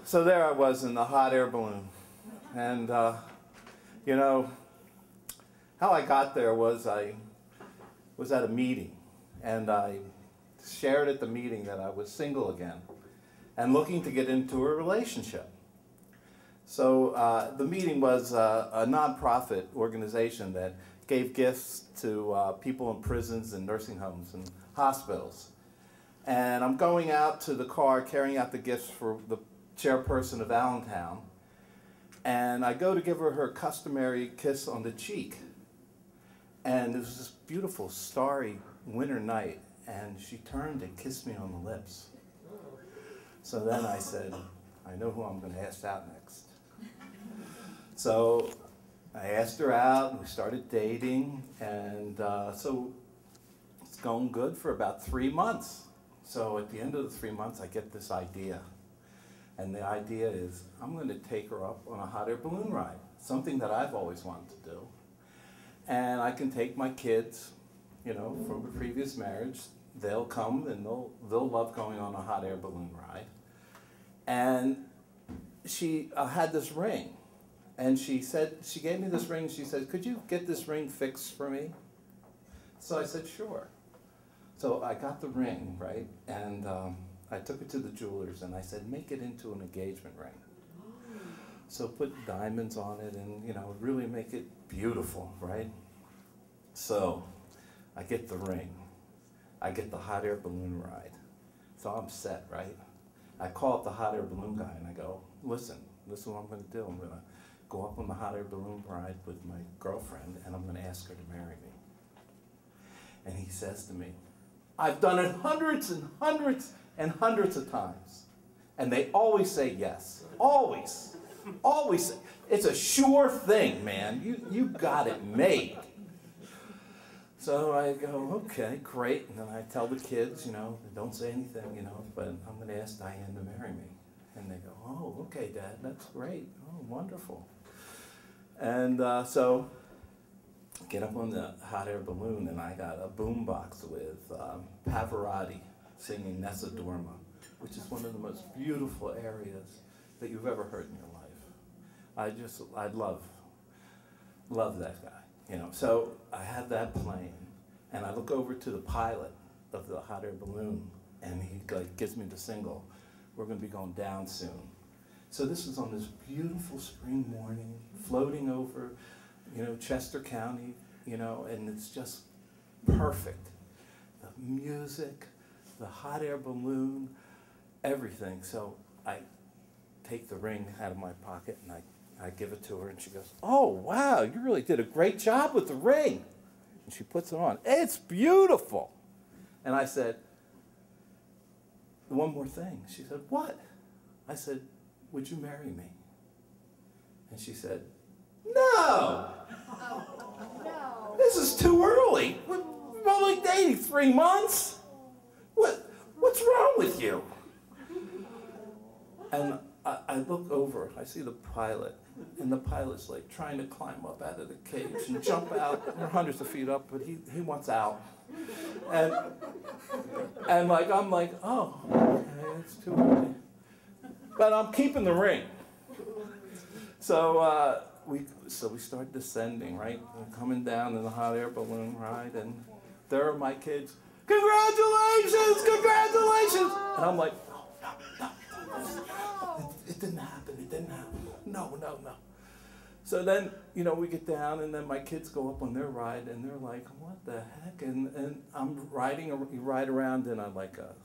So there I was in the hot air balloon. And, you know, how I got there was I was at a meeting. And I shared at the meeting that I was single again and looking to get into a relationship. So the meeting was a nonprofit organization that gave gifts to people in prisons and nursing homes and hospitals. And I'm going out to the car carrying out the gifts for the chairperson of Allentown. And I go to give her her customary kiss on the cheek. And it was this beautiful starry winter night. And she turned and kissed me on the lips. So then I said, I know who I'm going to ask out next. So I asked her out and we started dating. And so it's going good for about 3 months. So at the end of the 3 months, I get this idea. And the idea is, I'm going to take her up on a hot air balloon ride, something that I've always wanted to do. And I can take my kids, you know, from a previous marriage. They'll come and they'll love going on a hot air balloon ride. And she had this ring. And she gave me this ring. She said, could you get this ring fixed for me? So I said, sure. So I got the ring, right? And I took it to the jeweler's and I said, make it into an engagement ring. So put diamonds on it and, you know, really make it beautiful, right? So I get the ring. I get the hot air balloon ride. So I'm set, right? I call up the hot air balloon guy and I go, listen, this is what I'm going to do. I'm going to go up on the hot air balloon ride with my girlfriend and I'm going to ask her to marry me. And he says to me, I've done it hundreds and hundreds and hundreds of times. And they always say yes. Always. Always. It's a sure thing, man. You got it made. So I go, okay, great. And then I tell the kids, you know, don't say anything, you know, but I'm going to ask Diane to marry me. And they go, oh, okay, Dad, that's great. Oh, wonderful. And so get up on the hot air balloon, and I got a boombox with Pavarotti singing Nessa Dorma, which is one of the most beautiful areas that you've ever heard in your life. I love that guy, you know. So I had that playing, and I look over to the pilot of the hot air balloon, and he like gives me the signal, we're going to be going down soon. So this is on this beautiful spring morning, floating over, you know, Chester County, you know, and it's just perfect. The music, the hot air balloon, everything. So I take the ring out of my pocket and I give it to her and she goes, oh, wow, you really did a great job with the ring. And she puts it on. It's beautiful. And I said, one more thing. She said, what? I said, would you marry me? And she said, no! No. This is too early. We're only dating 3 months. What's wrong with you? And I look over, I see the pilot, and the pilot's like trying to climb up out of the cage and jump out. We're hundreds of feet up, but he wants out. And like I'm like, oh, okay, it's too early. But I'm keeping the ring. So we start descending, right? We're coming down in the hot air balloon ride, and there are my kids. Congratulations! Congratulations! And I'm like, no. It didn't happen. It didn't happen. No. So then, you know, we get down, and then my kids go up on their ride, and they're like, what the heck? And I'm riding around in a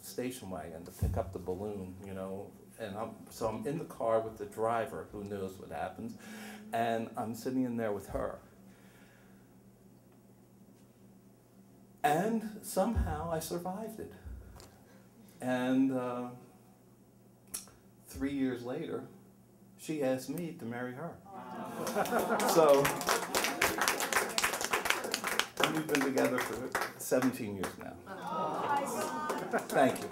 station wagon to pick up the balloon, you know. And so I'm in the car with the driver, who knows what happens, and I'm sitting in there with her. And somehow I survived it. And 3 years later, she asked me to marry her. So we've been together for 17 years now. Thank you.